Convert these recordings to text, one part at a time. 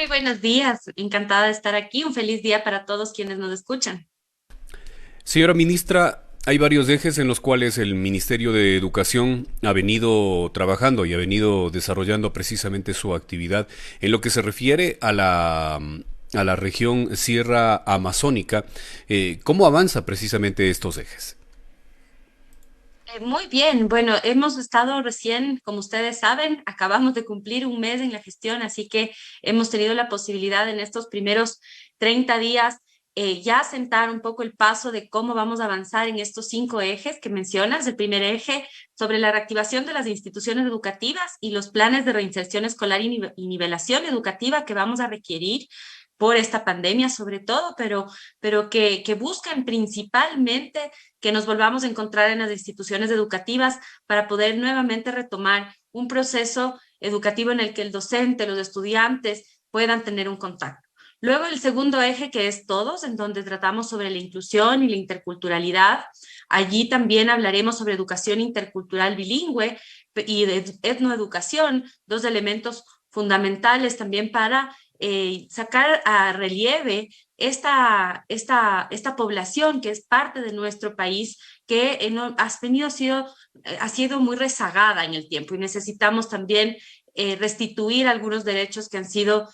Muy buenos días, encantada de estar aquí. Un feliz día para todos quienes nos escuchan. Señora ministra, hay varios ejes en los cuales el Ministerio de Educación ha venido trabajando y ha venido desarrollando precisamente su actividad en lo que se refiere a la región Sierra Amazónica. ¿Cómo avanza precisamente estos ejes? Muy bien, bueno, hemos estado recién, como ustedes saben, acabamos de cumplir un mes en la gestión, así que hemos tenido la posibilidad en estos primeros 30 días ya sentar un poco el paso de cómo vamos a avanzar en estos cinco ejes que mencionas. El primer eje sobre la reactivación de las instituciones educativas y los planes de reinserción escolar y nivelación educativa que vamos a requerir por esta pandemia sobre todo, pero que buscan principalmente que nos volvamos a encontrar en las instituciones educativas para poder nuevamente retomar un proceso educativo en el que el docente, los estudiantes puedan tener un contacto. Luego el segundo eje que es todos, en donde tratamos sobre la inclusión y la interculturalidad. Allí también hablaremos sobre educación intercultural bilingüe y de etnoeducación, dos elementos fundamentales también para sacar a relieve esta población que es parte de nuestro país, que no, ha sido muy rezagada en el tiempo y necesitamos también restituir algunos derechos que han sido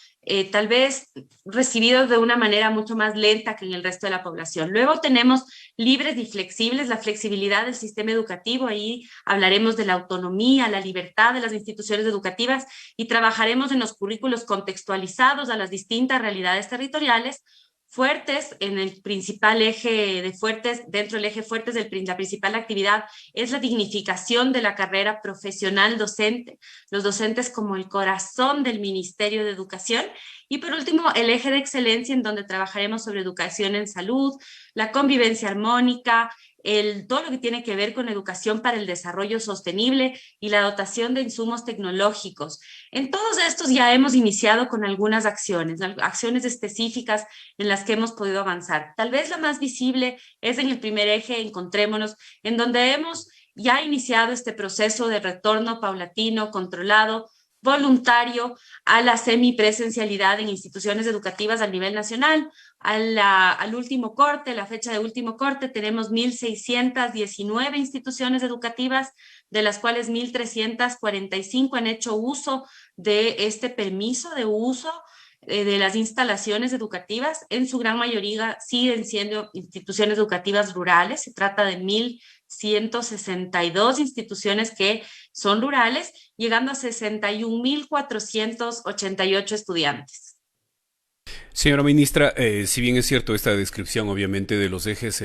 tal vez recibidos de una manera mucho más lenta que en el resto de la población. Luego tenemos libres y flexibles, la flexibilidad del sistema educativo, ahí hablaremos de la autonomía, la libertad de las instituciones educativas y trabajaremos en los currículos contextualizados a las distintas realidades territoriales, fuertes en el principal eje de fuertes, dentro del eje fuertes, la principal actividad es la dignificación de la carrera profesional docente, los docentes como el corazón del Ministerio de Educación. Y por último, el eje de excelencia en donde trabajaremos sobre educación en salud, la convivencia armónica, todo lo que tiene que ver con educación para el desarrollo sostenible y la dotación de insumos tecnológicos. En todos estos ya hemos iniciado con algunas acciones, acciones específicas en las que hemos podido avanzar. Tal vez la más visible es en el primer eje, encontrémonos, en donde hemos ya iniciado este proceso de retorno paulatino, controlado, voluntario a la semipresencialidad en instituciones educativas a nivel nacional. Al último corte, la fecha de último corte, tenemos 1.619 instituciones educativas, de las cuales 1.345 han hecho uso de este permiso de uso de las instalaciones educativas. En su gran mayoría siguen siendo instituciones educativas rurales. Se trata de 1.162 instituciones que son rurales, llegando a 61.488 estudiantes. Señora ministra, si bien es cierto esta descripción obviamente de los ejes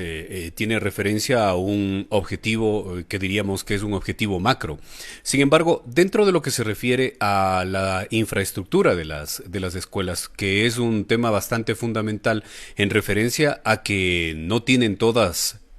tiene referencia a un objetivo que diríamos que es un objetivo macro. Sin embargo, dentro de lo que se refiere a la infraestructura de las escuelas, que es un tema bastante fundamental en referencia a que no tienen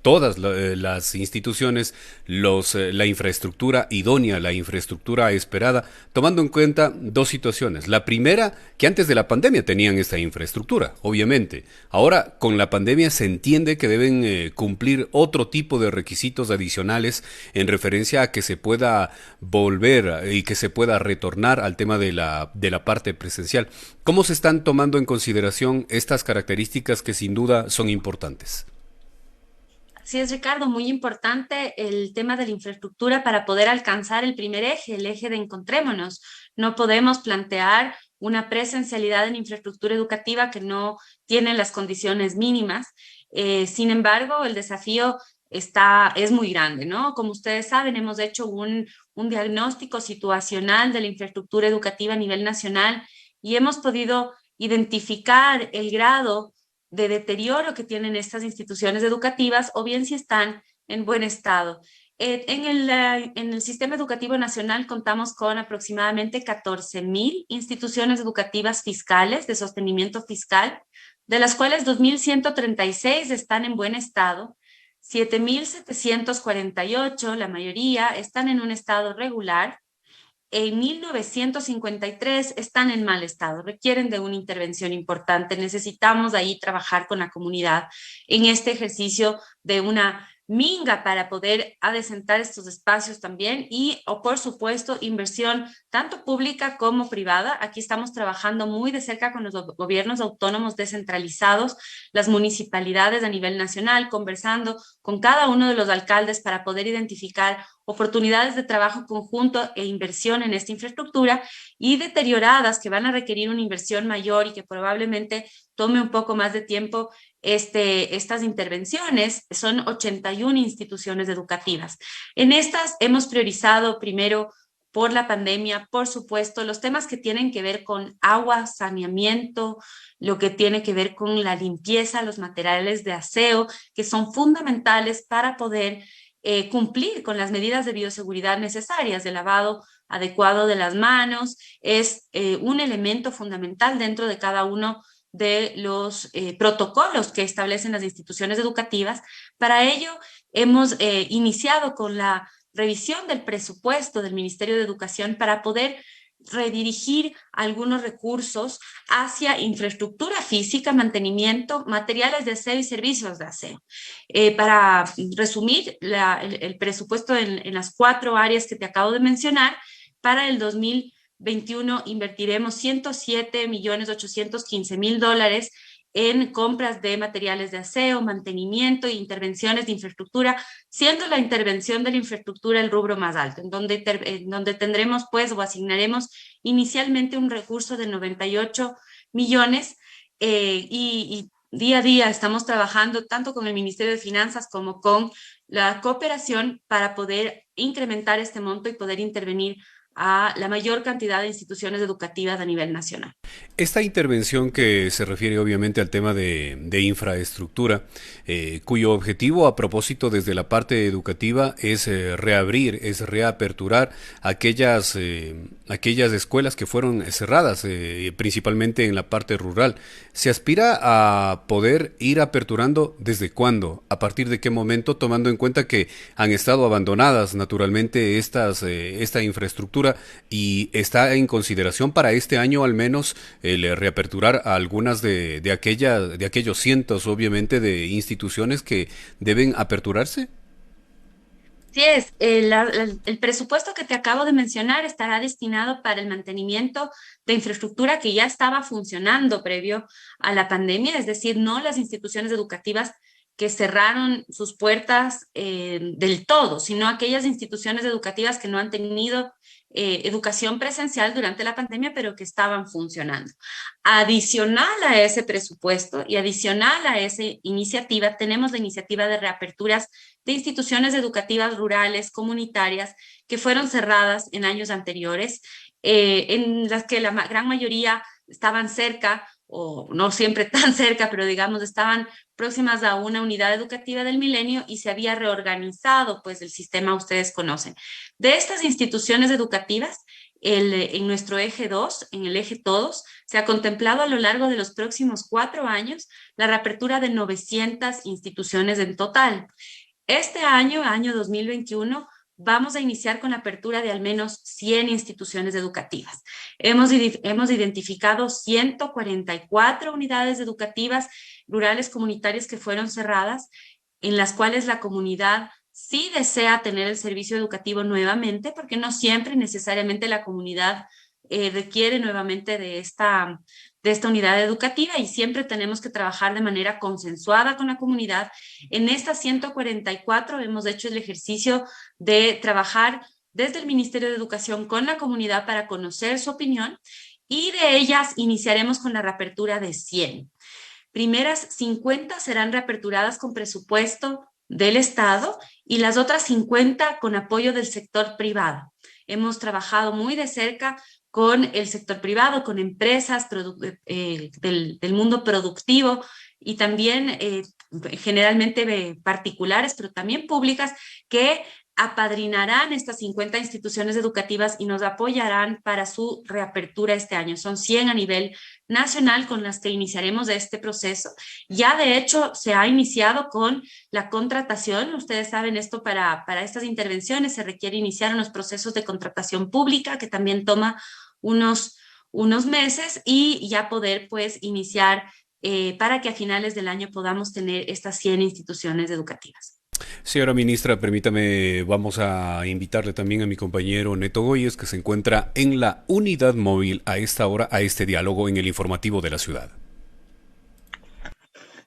las instituciones la infraestructura idónea, la infraestructura esperada, tomando en cuenta dos situaciones. La primera, que antes de la pandemia tenían esta infraestructura, obviamente. Ahora, con la pandemia se entiende que deben cumplir otro tipo de requisitos adicionales en referencia a que se pueda volver y que se pueda retornar al tema de la parte presencial. ¿Cómo se están tomando en consideración estas características que sin duda son importantes? Sí, es Ricardo, muy importante el tema de la infraestructura para poder alcanzar el primer eje, el eje de encontrémonos. No podemos plantear una presencialidad en infraestructura educativa que no tiene las condiciones mínimas. Sin embargo, el desafío es muy grande, ¿no? Como ustedes saben, hemos hecho un diagnóstico situacional de la infraestructura educativa a nivel nacional y hemos podido identificar el grado de deterioro que tienen estas instituciones educativas o bien si están en buen estado. En el sistema educativo nacional contamos con aproximadamente 14.000 instituciones educativas fiscales de sostenimiento fiscal, de las cuales 2.136 están en buen estado, 7.748, la mayoría, están en un estado regular, en 1953 están en mal estado, requieren de una intervención importante. Necesitamos ahí trabajar con la comunidad en este ejercicio de una Minga para poder adecentar estos espacios también y, o por supuesto, inversión tanto pública como privada. Aquí estamos trabajando muy de cerca con los gobiernos autónomos descentralizados, las municipalidades a nivel nacional, conversando con cada uno de los alcaldes para poder identificar oportunidades de trabajo conjunto e inversión en esta infraestructura y deterioradas que van a requerir una inversión mayor y que probablemente tome un poco más de tiempo estas intervenciones. Son 81 instituciones educativas. En estas hemos priorizado primero por la pandemia, por supuesto, los temas que tienen que ver con agua, saneamiento, lo que tiene que ver con la limpieza, los materiales de aseo, que son fundamentales para poder cumplir con las medidas de bioseguridad necesarias, de lavado adecuado de las manos, es un elemento fundamental dentro de cada uno de los protocolos que establecen las instituciones educativas. Para ello, hemos iniciado con la revisión del presupuesto del Ministerio de Educación para poder redirigir algunos recursos hacia infraestructura física, mantenimiento, materiales de aseo y servicios de aseo. Para resumir, el presupuesto en las 4 áreas que te acabo de mencionar, para el 2021 invertiremos $107.815.000 en compras de materiales de aseo, mantenimiento e intervenciones de infraestructura, siendo la intervención de la infraestructura el rubro más alto, en donde tendremos pues o asignaremos inicialmente un recurso de 98 millones y día a día estamos trabajando tanto con el Ministerio de Finanzas como con la cooperación para poder incrementar este monto y poder intervenir a la mayor cantidad de instituciones educativas a nivel nacional. Esta intervención que se refiere obviamente al tema de infraestructura, cuyo objetivo a propósito desde la parte educativa es reabrir, es reaperturar aquellas escuelas que fueron cerradas, principalmente en la parte rural. ¿Se aspira a poder ir aperturando desde cuándo? ¿A partir de qué momento? Tomando en cuenta que han estado abandonadas naturalmente esta infraestructura y está en consideración para este año al menos el reaperturar a algunas de aquellos cientos, obviamente, de instituciones que deben aperturarse. Sí, es, el presupuesto que te acabo de mencionar estará destinado para el mantenimiento de infraestructura que ya estaba funcionando previo a la pandemia, es decir, no las instituciones educativas que cerraron sus puertas del todo, sino aquellas instituciones educativas que no han tenido educación presencial durante la pandemia, pero que estaban funcionando. Adicional a ese presupuesto y adicional a esa iniciativa, tenemos la iniciativa de reaperturas de instituciones educativas rurales, comunitarias, que fueron cerradas en años anteriores, en las que la gran mayoría estaban cerca, o no siempre tan cerca, pero digamos estaban próximas a una unidad educativa del milenio y se había reorganizado pues el sistema, ustedes conocen. De estas instituciones educativas, en nuestro eje 2, en el eje todos, se ha contemplado a lo largo de los próximos 4 años la reapertura de 900 instituciones en total. Este año, año 2021, vamos a iniciar con la apertura de al menos 100 instituciones educativas. Hemos identificado 144 unidades educativas rurales comunitarias que fueron cerradas, en las cuales la comunidad sí desea tener el servicio educativo nuevamente, porque no siempre necesariamente la comunidad requiere nuevamente de esta unidad educativa y siempre tenemos que trabajar de manera consensuada con la comunidad. En estas 144 hemos hecho el ejercicio de trabajar desde el Ministerio de Educación con la comunidad para conocer su opinión y de ellas iniciaremos con la reapertura de 100. Primeras 50 serán reaperturadas con presupuesto del Estado y las otras 50 con apoyo del sector privado. Hemos trabajado muy de cerca con el sector privado, con empresas del mundo productivo y también generalmente particulares, pero también públicas, que apadrinarán estas 50 instituciones educativas y nos apoyarán para su reapertura este año. Son 100 a nivel nacional con las que iniciaremos este proceso. Ya de hecho se ha iniciado con la contratación. Ustedes saben esto, para estas intervenciones se requiere iniciar unos procesos de contratación pública que también toma unos meses y ya poder pues iniciar para que a finales del año podamos tener estas 100 instituciones educativas. Señora ministra, permítame, vamos a invitarle también a mi compañero Neto Goyes, que se encuentra en la unidad móvil a esta hora, a este diálogo en el informativo de la ciudad.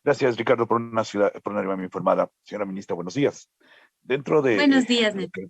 Gracias, Ricardo, por una llamada informada. Señora ministra, buenos días. Dentro de, Buenos días, lo Neto.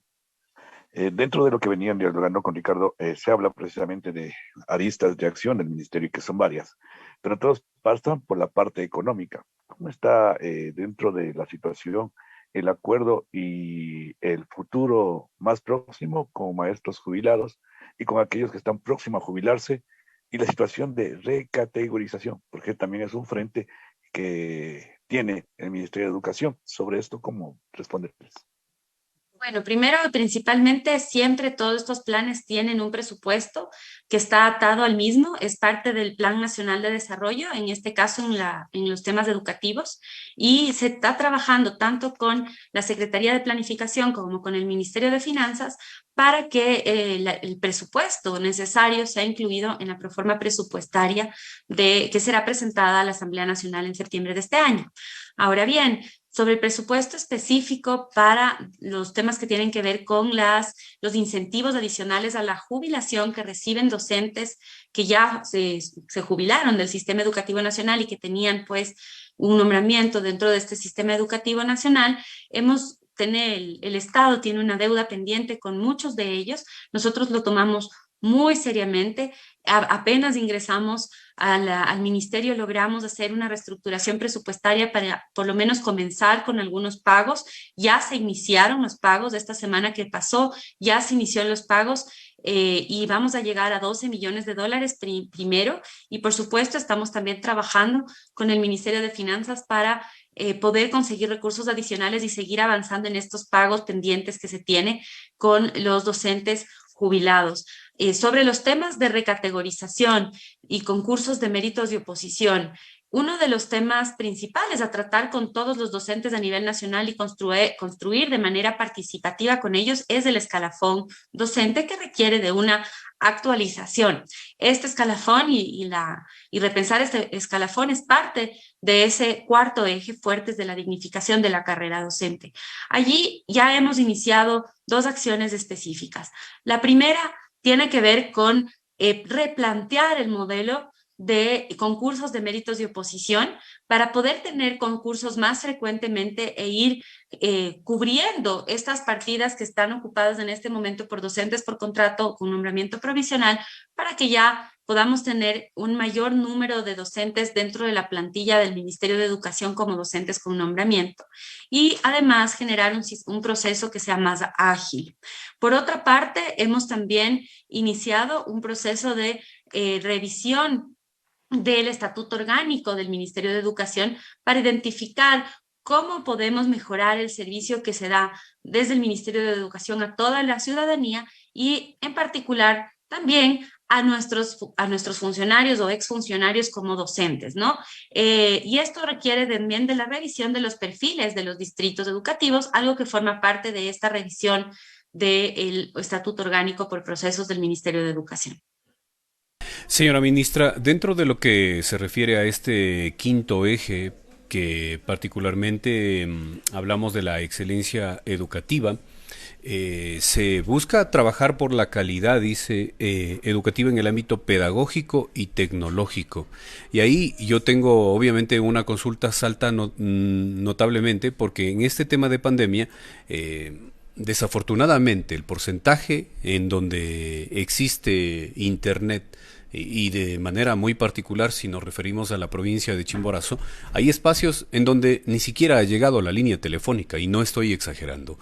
que, dentro de lo que venían dialogando con Ricardo, se habla precisamente de aristas de acción del ministerio, que son varias, pero todos pasan por la parte económica. ¿Cómo está dentro de la situación el acuerdo y el futuro más próximo con maestros jubilados y con aquellos que están próximos a jubilarse y la situación de recategorización? Porque también es un frente que tiene el Ministerio de Educación sobre esto, ¿cómo responderles? Bueno, primero y principalmente, siempre todos estos planes tienen un presupuesto que está atado al mismo, es parte del Plan Nacional de Desarrollo, en este caso en los temas educativos, y se está trabajando tanto con la Secretaría de Planificación como con el Ministerio de Finanzas para que el presupuesto necesario sea incluido en la proforma presupuestaria que será presentada a la Asamblea Nacional en septiembre de este año. Ahora bien, sobre el presupuesto específico para los temas que tienen que ver con los incentivos adicionales a la jubilación que reciben docentes que ya se jubilaron del sistema educativo nacional y que tenían pues un nombramiento dentro de este sistema educativo nacional. El Estado tiene una deuda pendiente con muchos de ellos. Nosotros lo tomamos muy seriamente. Apenas ingresamos al ministerio, logramos hacer una reestructuración presupuestaria para por lo menos comenzar con algunos pagos. Ya se iniciaron los pagos, esta semana que pasó ya se inició los pagos, y vamos a llegar a 12 millones de dólares primero, y por supuesto estamos también trabajando con el Ministerio de Finanzas para poder conseguir recursos adicionales y seguir avanzando en estos pagos pendientes que se tiene con los docentes jubilados. Sobre los temas de recategorización y concursos de méritos de oposición, uno de los temas principales a tratar con todos los docentes a nivel nacional y construir de manera participativa con ellos es el escalafón docente, que requiere de una actualización. Este escalafón y repensar este escalafón es parte de ese cuarto eje fuertes de la dignificación de la carrera docente. Allí ya hemos iniciado dos acciones específicas. La primera tiene que ver con replantear el modelo de concursos de méritos de oposición para poder tener concursos más frecuentemente e ir cubriendo estas partidas que están ocupadas en este momento por docentes por contrato con nombramiento provisional, para que ya podamos tener un mayor número de docentes dentro de la plantilla del Ministerio de Educación como docentes con nombramiento, y además generar un proceso que sea más ágil. Por otra parte, hemos también iniciado un proceso de revisión del estatuto orgánico del Ministerio de Educación para identificar cómo podemos mejorar el servicio que se da desde el Ministerio de Educación a toda la ciudadanía, y en particular también a nuestros funcionarios o exfuncionarios como docentes, ¿no? Y esto requiere también de la revisión de los perfiles de los distritos educativos, algo que forma parte de esta revisión del estatuto orgánico por procesos del Ministerio de Educación. Señora ministra, dentro de lo que se refiere a este quinto eje, que particularmente hablamos de la excelencia educativa, se busca trabajar por la calidad, dice, educativa en el ámbito pedagógico y tecnológico. Y ahí yo tengo obviamente una consulta salta notablemente, porque en este tema de pandemia, desafortunadamente el porcentaje en donde existe internet, y de manera muy particular si nos referimos a la provincia de Chimborazo, hay espacios en donde ni siquiera ha llegado la línea telefónica, y no estoy exagerando,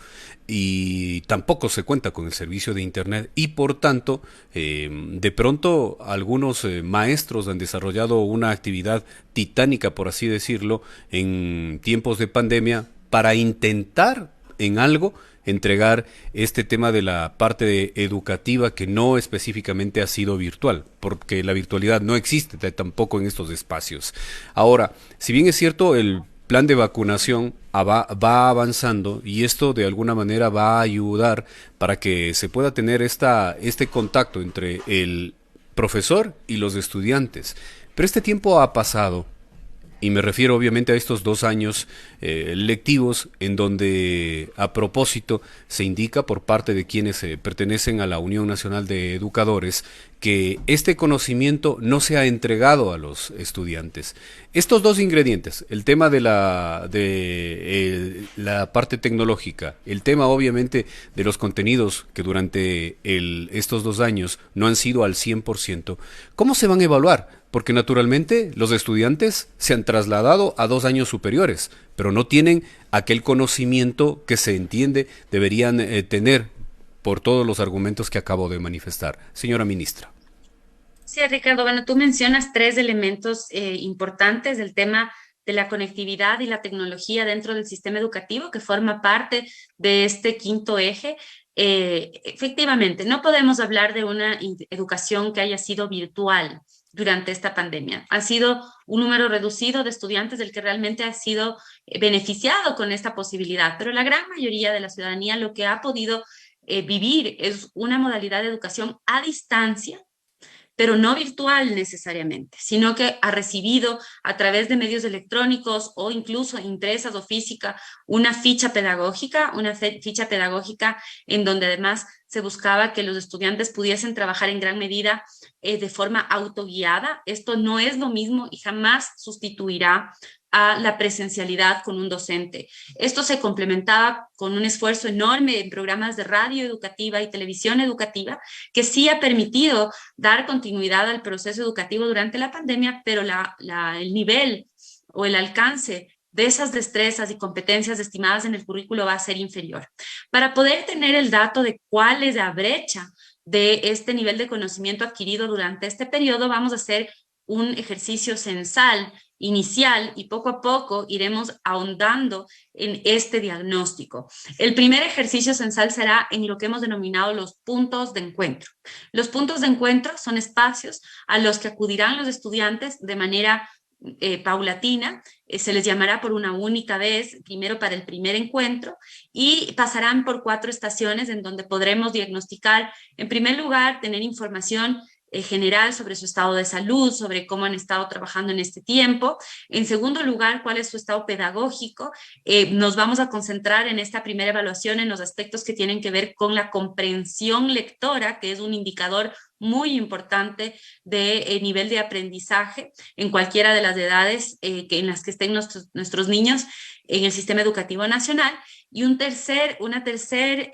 y tampoco se cuenta con el servicio de internet, y por tanto de pronto algunos maestros han desarrollado una actividad titánica, por así decirlo, en tiempos de pandemia para intentar en algo entregar este tema de la parte educativa, que no específicamente ha sido virtual, porque la virtualidad no existe tampoco en estos espacios. Ahora, si bien es cierto, el plan de vacunación va avanzando, y esto de alguna manera va a ayudar para que se pueda tener este contacto entre el profesor y los estudiantes, pero este tiempo ha pasado Y me refiero obviamente a estos 2 años lectivos en donde a propósito se indica por parte de quienes pertenecen a la Unión Nacional de Educadores que este conocimiento no se ha entregado a los estudiantes. Estos dos ingredientes, el tema de la parte tecnológica, el tema obviamente de los contenidos que durante estos 2 años no han sido al 100%, ¿cómo se van a evaluar? Porque naturalmente los estudiantes se han trasladado a 2 años superiores, pero no tienen aquel conocimiento que se entiende deberían tener por todos los argumentos que acabo de manifestar. Señora ministra. Sí, Ricardo, bueno, tú mencionas tres elementos importantes del tema de la conectividad y la tecnología dentro del sistema educativo, que forma parte de este quinto eje. Efectivamente, no podemos hablar de una educación que haya sido virtual durante esta pandemia. Ha sido un número reducido de estudiantes del que realmente ha sido beneficiado con esta posibilidad, pero la gran mayoría de la ciudadanía lo que ha podido vivir es una modalidad de educación a distancia, pero no virtual necesariamente, sino que ha recibido a través de medios electrónicos o incluso impresas o física una ficha pedagógica en donde además se buscaba que los estudiantes pudiesen trabajar en gran medida de forma autoguiada. Esto no es lo mismo y jamás sustituirá a la presencialidad con un docente. Esto se complementaba con un esfuerzo enorme en programas de radio educativa y televisión educativa, que sí ha permitido dar continuidad al proceso educativo durante la pandemia, pero el nivel o el alcance de esas destrezas y competencias estimadas en el currículo va a ser inferior. Para poder tener el dato de cuál es la brecha de este nivel de conocimiento adquirido durante este periodo, vamos a hacer un ejercicio censal inicial y poco a poco iremos ahondando en este diagnóstico. El primer ejercicio censal será en lo que hemos denominado los puntos de encuentro. Los puntos de encuentro son espacios a los que acudirán los estudiantes de manera paulatina, se les llamará por una única vez, primero para el primer encuentro, y pasarán por 4 estaciones en donde podremos diagnosticar, en primer lugar, tener información general sobre su estado de salud, sobre cómo han estado trabajando en este tiempo. En segundo lugar, cuál es su estado pedagógico. Nos vamos a concentrar en esta primera evaluación en los aspectos que tienen que ver con la comprensión lectora, que es un indicador muy importante de nivel de aprendizaje en cualquiera de las edades en las que estén nuestros niños en el sistema educativo nacional. Y una tercera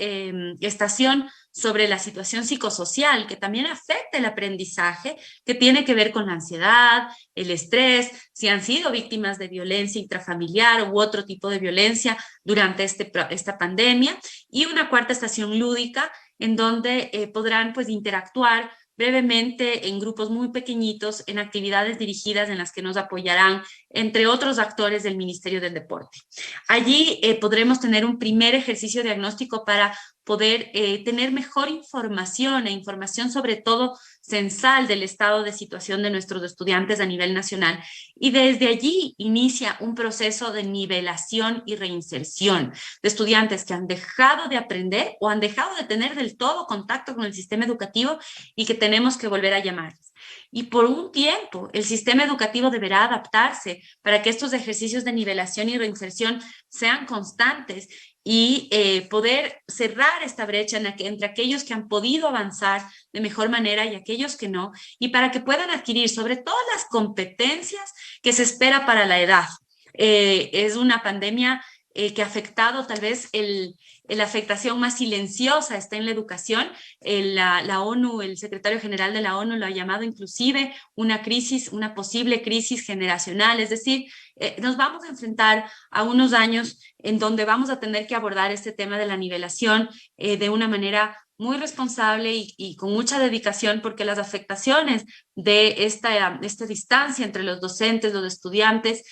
estación sobre la situación psicosocial, que también afecta el aprendizaje, que tiene que ver con la ansiedad, el estrés, si han sido víctimas de violencia intrafamiliar u otro tipo de violencia durante esta pandemia. Y una cuarta estación lúdica, en donde podrán pues interactuar brevemente en grupos muy pequeñitos, en actividades dirigidas en las que nos apoyarán, entre otros actores del Ministerio del Deporte. Allí podremos tener un primer ejercicio diagnóstico para poder tener mejor información e información sobre todo censal del estado de situación de nuestros estudiantes a nivel nacional. Y desde allí inicia un proceso de nivelación y reinserción de estudiantes que han dejado de aprender o han dejado de tener del todo contacto con el sistema educativo y que tenemos que volver a llamarles. Y por un tiempo el sistema educativo deberá adaptarse para que estos ejercicios de nivelación y reinserción sean constantes y poder cerrar esta brecha entre aquellos que han podido avanzar de mejor manera y aquellos que no, y para que puedan adquirir sobre todo las competencias que se espera para la edad. Es una pandemia que ha afectado tal vez la afectación más silenciosa está en la educación. La ONU, el secretario general de la ONU lo ha llamado inclusive una posible crisis generacional, es decir, nos vamos a enfrentar a unos años en donde vamos a tener que abordar este tema de la nivelación de una manera muy responsable y con mucha dedicación, porque las afectaciones de esta distancia entre los docentes, los estudiantes,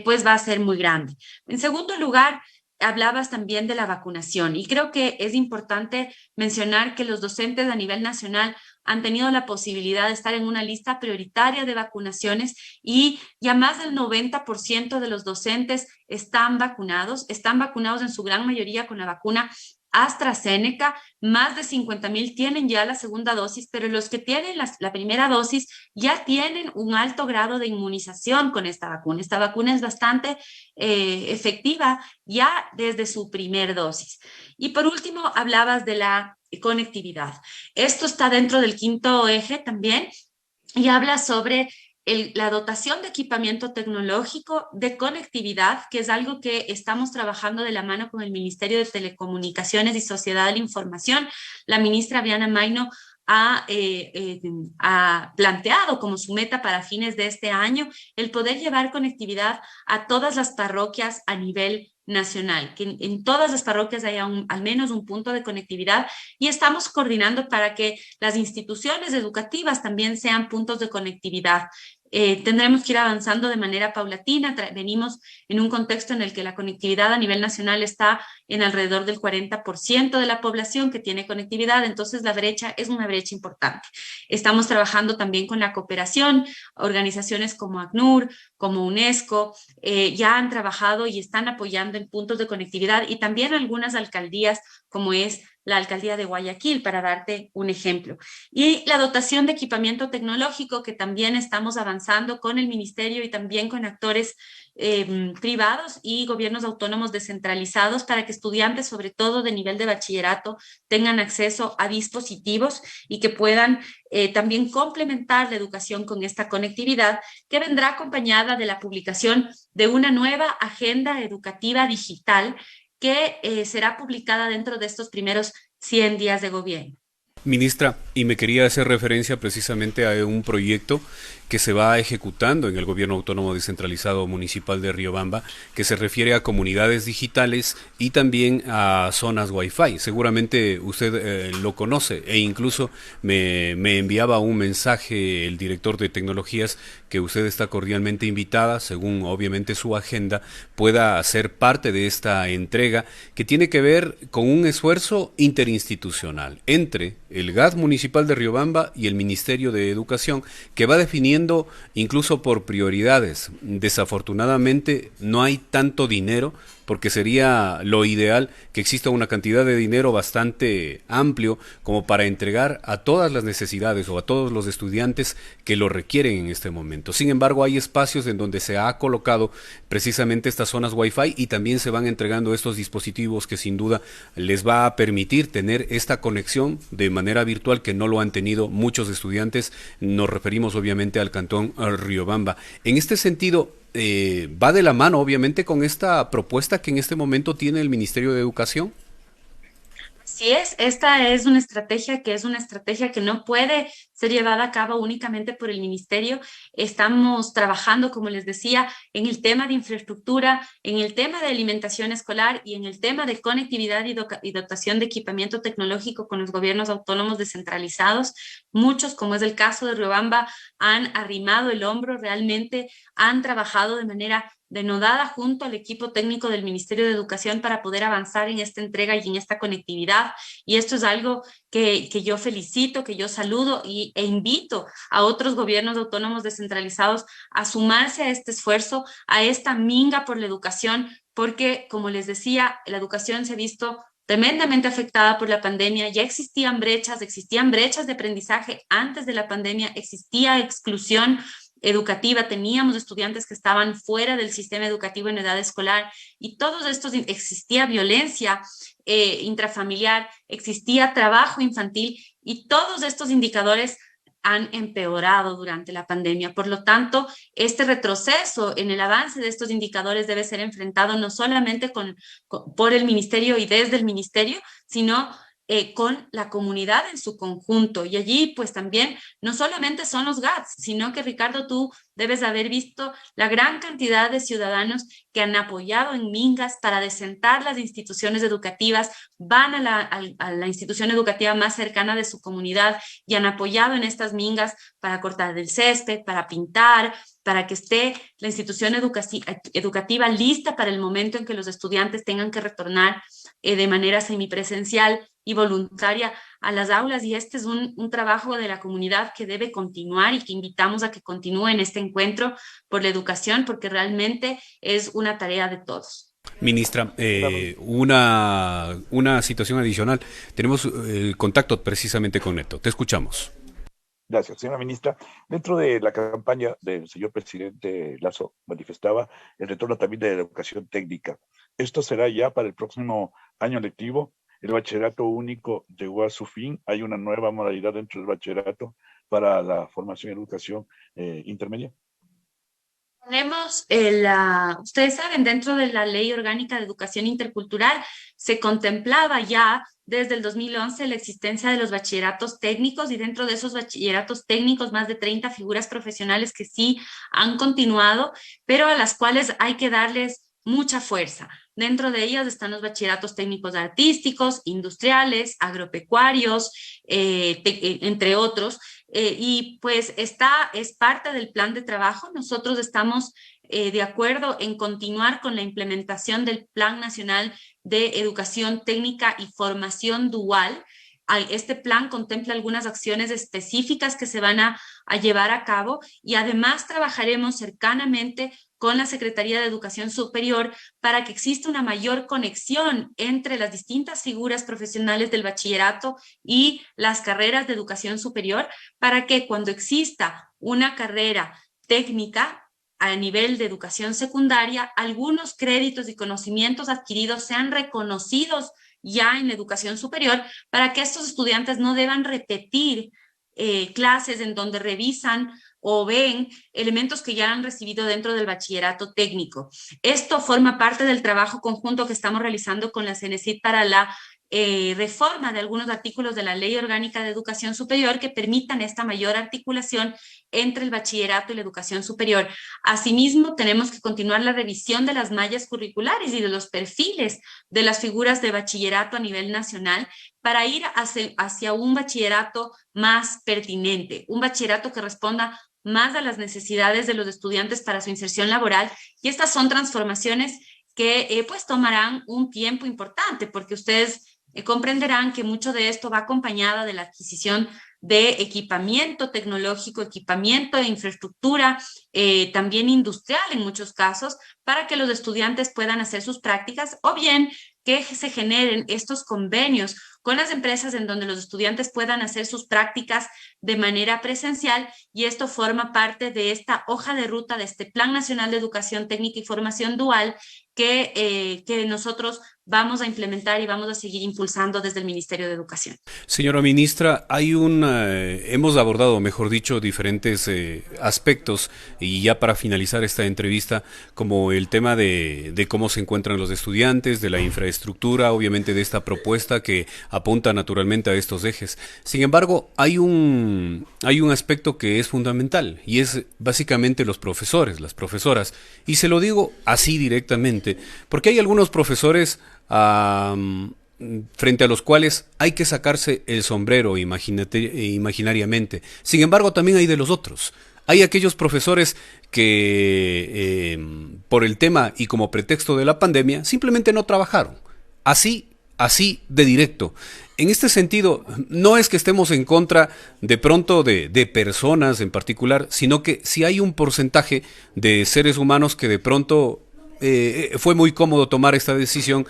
pues va a ser muy grande. En segundo lugar, hablabas también de la vacunación y creo que es importante mencionar que los docentes a nivel nacional han tenido la posibilidad de estar en una lista prioritaria de vacunaciones y ya más del 90% de los docentes están vacunados en su gran mayoría con la vacuna AstraZeneca, más de 50,000 tienen ya la segunda dosis, pero los que tienen la primera dosis ya tienen un alto grado de inmunización con esta vacuna. Esta vacuna es bastante efectiva ya desde su primer dosis. Y por último, hablabas de la conectividad. Esto está dentro del quinto eje también y habla sobre la dotación de equipamiento tecnológico de conectividad, que es algo que estamos trabajando de la mano con el Ministerio de Telecomunicaciones y Sociedad de la Información. La ministra Viana Maino ha planteado como su meta para fines de este año el poder llevar conectividad a todas las parroquias a nivel nacional, que en todas las parroquias haya al menos un punto de conectividad, y estamos coordinando para que las instituciones educativas también sean puntos de conectividad. Tendremos que ir avanzando de manera paulatina. Venimos en un contexto en el que la conectividad a nivel nacional está en alrededor del 40% de la población que tiene conectividad, entonces la brecha es una brecha importante. Estamos trabajando también con la cooperación, organizaciones como ACNUR, como UNESCO, ya han trabajado y están apoyando en puntos de conectividad, y también algunas alcaldías como es la alcaldía de Guayaquil, para darte un ejemplo. Y la dotación de equipamiento tecnológico, que también estamos avanzando con el ministerio y también con actores privados y gobiernos autónomos descentralizados, para que estudiantes, sobre todo de nivel de bachillerato, tengan acceso a dispositivos y que puedan también complementar la educación con esta conectividad, que vendrá acompañada de la publicación de una nueva agenda educativa digital que será publicada dentro de estos primeros 100 días de gobierno. Ministra, y me quería hacer referencia precisamente a un proyecto que se va ejecutando en el Gobierno Autónomo Descentralizado Municipal de Riobamba, que se refiere a comunidades digitales y también a zonas Wi-Fi. Seguramente usted lo conoce, e incluso me enviaba un mensaje el director de tecnologías que usted está cordialmente invitada, según obviamente su agenda, pueda ser parte de esta entrega que tiene que ver con un esfuerzo interinstitucional entre el GAD municipal de Riobamba y el Ministerio de Educación, que va definiendo incluso por prioridades. Desafortunadamente no hay tanto dinero, porque sería lo ideal que exista una cantidad de dinero bastante amplio como para entregar a todas las necesidades o a todos los estudiantes que lo requieren en este momento. Sin embargo, hay espacios en donde se ha colocado precisamente estas zonas Wi-Fi, y también se van entregando estos dispositivos que sin duda les va a permitir tener esta conexión de manera virtual, que no lo han tenido muchos estudiantes. Nos referimos obviamente al cantón Riobamba. En este sentido, va de la mano obviamente con esta propuesta que en este momento tiene el Ministerio de Educación. Así es, esta es una estrategia que no puede ser llevada a cabo únicamente por el ministerio. Estamos trabajando, como les decía, en el tema de infraestructura, en el tema de alimentación escolar y en el tema de conectividad y dotación de equipamiento tecnológico con los gobiernos autónomos descentralizados. Muchos, como es el caso de Riobamba, han arrimado el hombro, realmente han trabajado de manera denodada junto al equipo técnico del Ministerio de Educación para poder avanzar en esta entrega y en esta conectividad. Y esto es algo que yo felicito, que yo saludo e invito a otros gobiernos autónomos descentralizados a sumarse a este esfuerzo, a esta minga por la educación, porque, como les decía, la educación se ha visto tremendamente afectada por la pandemia. Ya existían brechas de aprendizaje antes de la pandemia, existía exclusión educativa, teníamos estudiantes que estaban fuera del sistema educativo en edad escolar, y todos estos, existía violencia intrafamiliar, existía trabajo infantil, y todos estos indicadores han empeorado durante la pandemia. Por lo tanto, este retroceso en el avance de estos indicadores debe ser enfrentado no solamente por el ministerio y desde el ministerio, sino con la comunidad en su conjunto. Y allí, pues también, no solamente son los GATS, sino que, Ricardo, tú debes haber visto la gran cantidad de ciudadanos que han apoyado en mingas para desentar las instituciones educativas, van a la institución educativa más cercana de su comunidad y han apoyado en estas mingas para cortar el césped, para pintar, para que esté la institución educativa lista para el momento en que los estudiantes tengan que retornar de manera semipresencial y voluntaria a las aulas. Y este es un trabajo de la comunidad que debe continuar y que invitamos a que continúe en este encuentro por la educación, porque realmente es una tarea de todos. Ministra, una situación adicional. Tenemos el contacto precisamente con Neto. Te escuchamos. Gracias, señora ministra. Dentro de la campaña del señor presidente Lazo manifestaba el retorno también de la educación técnica. Esto será ya para el próximo año lectivo. El bachillerato único llegó a su fin. Hay una nueva modalidad dentro del bachillerato para la formación y educación intermedia. Tenemos, ustedes saben, dentro de la Ley Orgánica de Educación Intercultural se contemplaba ya desde el 2011 la existencia de los bachilleratos técnicos y dentro de esos bachilleratos técnicos más de 30 figuras profesionales que sí han continuado, pero a las cuales hay que darles mucha fuerza. Dentro de ellas están los bachilleratos técnicos artísticos, industriales, agropecuarios, entre otros. Y pues es parte del plan de trabajo. Nosotros estamos de acuerdo en continuar con la implementación del Plan Nacional de Educación Técnica y Formación Dual. Este plan contempla algunas acciones específicas que se van a llevar a cabo y además trabajaremos cercanamente con la Secretaría de Educación Superior para que exista una mayor conexión entre las distintas figuras profesionales del bachillerato y las carreras de educación superior, para que cuando exista una carrera técnica a nivel de educación secundaria, algunos créditos y conocimientos adquiridos sean reconocidos ya en la educación superior, para que estos estudiantes no deban repetir clases en donde revisan o ven elementos que ya han recibido dentro del bachillerato técnico. Esto forma parte del trabajo conjunto que estamos realizando con la CENESID para la reforma de algunos artículos de la Ley Orgánica de Educación Superior que permitan esta mayor articulación entre el bachillerato y la educación superior. Asimismo, tenemos que continuar la revisión de las mallas curriculares y de los perfiles de las figuras de bachillerato a nivel nacional para ir hacia un bachillerato más pertinente, un bachillerato que responda más a las necesidades de los estudiantes para su inserción laboral. Y estas son transformaciones que pues tomarán un tiempo importante, porque ustedes comprenderán que mucho de esto va acompañada de la adquisición de equipamiento tecnológico, equipamiento de infraestructura, también industrial en muchos casos, para que los estudiantes puedan hacer sus prácticas o bien que se generen estos convenios con las empresas en donde los estudiantes puedan hacer sus prácticas de manera presencial, y esto forma parte de esta hoja de ruta de este Plan Nacional de Educación Técnica y Formación Dual que nosotros vamos a implementar y vamos a seguir impulsando desde el Ministerio de Educación. Señora ministra, hemos abordado, mejor dicho, diferentes aspectos y ya para finalizar esta entrevista, como el tema de cómo se encuentran los estudiantes, de la infraestructura, obviamente de esta propuesta que apunta naturalmente a estos ejes. Sin embargo, hay un aspecto que es fundamental y es básicamente los profesores, las profesoras. Y se lo digo así directamente, porque hay algunos profesores frente a los cuales hay que sacarse el sombrero imaginariamente. Sin embargo, también hay de los otros. Hay aquellos profesores que por el tema y como pretexto de la pandemia simplemente no trabajaron. Así de directo. En este sentido, no es que estemos en contra de pronto de personas en particular, sino que si hay un porcentaje de seres humanos que de pronto fue muy cómodo tomar esta decisión.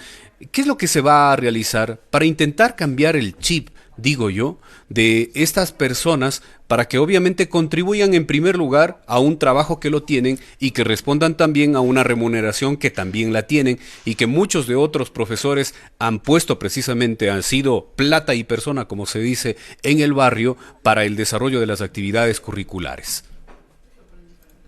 ¿Qué es lo que se va a realizar para intentar cambiar el chip, digo yo, de estas personas para que obviamente contribuyan en primer lugar a un trabajo que lo tienen y que respondan también a una remuneración que también la tienen y que muchos de otros profesores han puesto precisamente, han sido plata y persona, como se dice, en el barrio para el desarrollo de las actividades curriculares?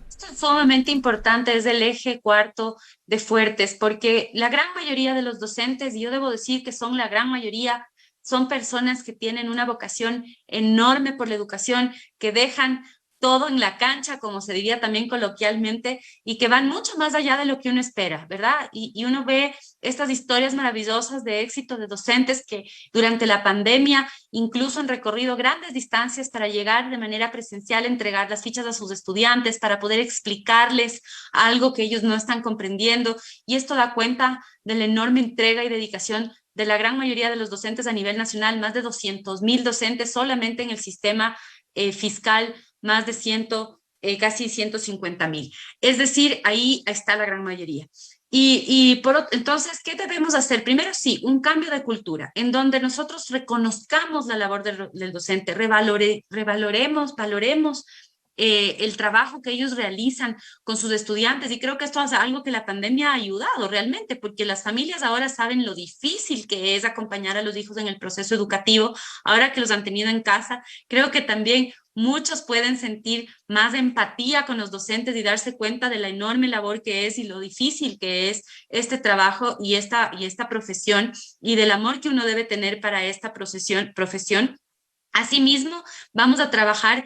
Esto es sumamente importante, es el eje cuarto de Fuertes, porque la gran mayoría de los docentes, y yo debo decir que son la gran mayoría, son personas que tienen una vocación enorme por la educación, que dejan todo en la cancha, como se diría también coloquialmente, y que van mucho más allá de lo que uno espera, ¿verdad? Y uno ve estas historias maravillosas de éxito de docentes que durante la pandemia incluso han recorrido grandes distancias para llegar de manera presencial a entregar las fichas a sus estudiantes, para poder explicarles algo que ellos no están comprendiendo, y esto da cuenta de la enorme entrega y dedicación de la gran mayoría de los docentes a nivel nacional, más de 200,000 docentes solamente en el sistema fiscal, más de casi 150,000. Es decir, ahí está la gran mayoría. Entonces, ¿qué debemos hacer? Primero, sí, un cambio de cultura, en donde nosotros reconozcamos la labor del docente, valoremos el trabajo que ellos realizan con sus estudiantes. Y creo que esto es algo que la pandemia ha ayudado realmente, porque las familias ahora saben lo difícil que es acompañar a los hijos en el proceso educativo, ahora que los han tenido en casa. Creo que también muchos pueden sentir más empatía con los docentes y darse cuenta de la enorme labor que es y lo difícil que es este trabajo y esta profesión, y del amor que uno debe tener para esta profesión. Asimismo, vamos a trabajar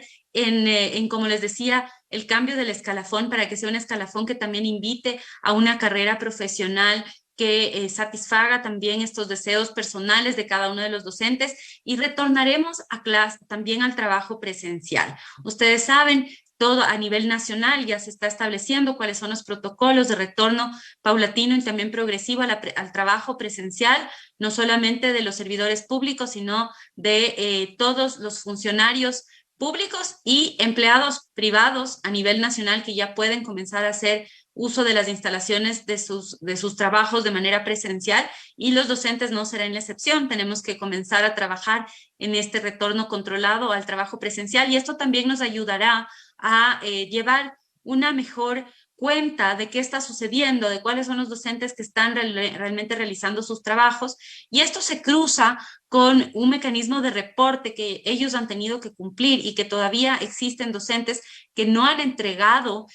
como les decía, el cambio del escalafón para que sea un escalafón que también invite a una carrera profesional que satisfaga también estos deseos personales de cada uno de los docentes, y retornaremos a clase también al trabajo presencial. Ustedes saben, todo a nivel nacional ya se está estableciendo cuáles son los protocolos de retorno paulatino y también progresivo al trabajo presencial, no solamente de los servidores públicos, sino de todos los funcionarios públicos y empleados privados a nivel nacional que ya pueden comenzar a hacer uso de las instalaciones de sus trabajos de manera presencial, y los docentes no serán la excepción. Tenemos que comenzar a trabajar en este retorno controlado al trabajo presencial, y esto también nos ayudará a llevar una mejor cuenta de qué está sucediendo, de cuáles son los docentes que están realmente realizando sus trabajos, y esto se cruza con un mecanismo de reporte que ellos han tenido que cumplir, y que todavía existen docentes que no han entregado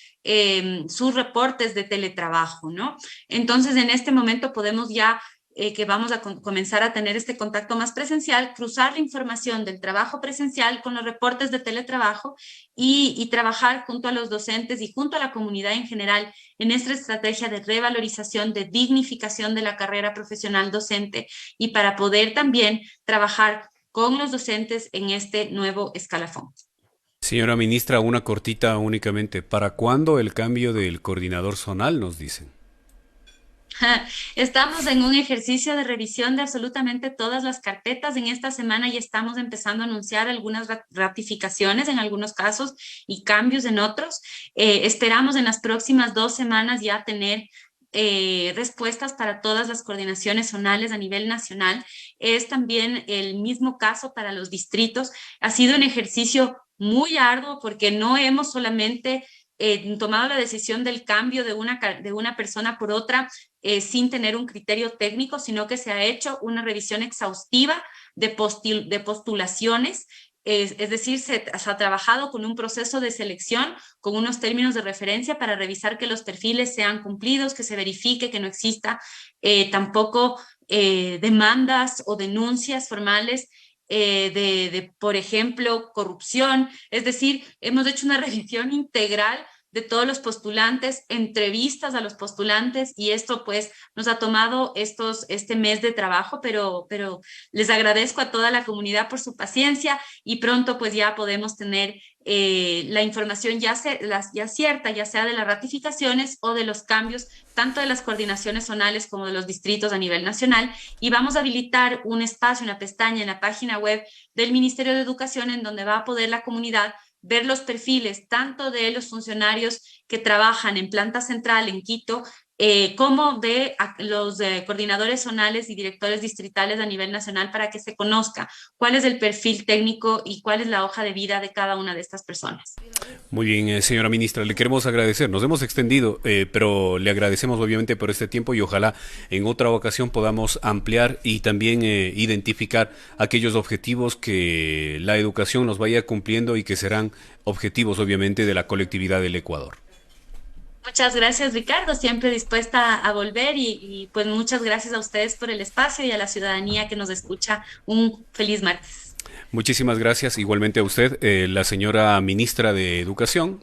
sus reportes de teletrabajo, ¿no? Entonces, en este momento podemos ya que vamos a comenzar a tener este contacto más presencial, cruzar la información del trabajo presencial con los reportes de teletrabajo, y trabajar junto a los docentes y junto a la comunidad en general en esta estrategia de revalorización, de dignificación de la carrera profesional docente, y para poder también trabajar con los docentes en este nuevo escalafón. Señora ministra, una cortita únicamente. ¿Para cuándo el cambio del coordinador zonal, nos dicen? Estamos en un ejercicio de revisión de absolutamente todas las carpetas en esta semana, y estamos empezando a anunciar algunas ratificaciones en algunos casos y cambios en otros. Esperamos en las próximas 2 semanas ya tener respuestas para todas las coordinaciones zonales a nivel nacional. Es también el mismo caso para los distritos. Ha sido un ejercicio muy arduo porque no hemos solamente tomado la decisión del cambio de una persona por otra sin tener un criterio técnico, sino que se ha hecho una revisión exhaustiva de postulaciones. Es decir, se ha trabajado con un proceso de selección, con unos términos de referencia para revisar que los perfiles sean cumplidos, que se verifique que no exista tampoco demandas o denuncias formales por ejemplo, corrupción. Es decir, hemos hecho una revisión integral de todos los postulantes, entrevistas a los postulantes, y esto pues nos ha tomado este mes de trabajo, pero les agradezco a toda la comunidad por su paciencia, y pronto pues ya podemos tener la información ya cierta, ya sea de las ratificaciones o de los cambios, tanto de las coordinaciones zonales como de los distritos a nivel nacional, y vamos a habilitar un espacio, una pestaña en la página web del Ministerio de Educación, en donde va a poder la comunidad ver los perfiles tanto de los funcionarios que trabajan en planta central en Quito, como de los coordinadores zonales y directores distritales a nivel nacional, para que se conozca cuál es el perfil técnico y cuál es la hoja de vida de cada una de estas personas. Muy bien, señora ministra, le queremos agradecer. Nos hemos extendido, pero le agradecemos obviamente por este tiempo, y ojalá en otra ocasión podamos ampliar y también identificar aquellos objetivos que la educación nos vaya cumpliendo y que serán objetivos obviamente de la colectividad del Ecuador. Muchas gracias, Ricardo, siempre dispuesta a volver, y pues muchas gracias a ustedes por el espacio y a la ciudadanía que nos escucha. Un feliz martes. Muchísimas gracias, igualmente a usted, la señora ministra de Educación.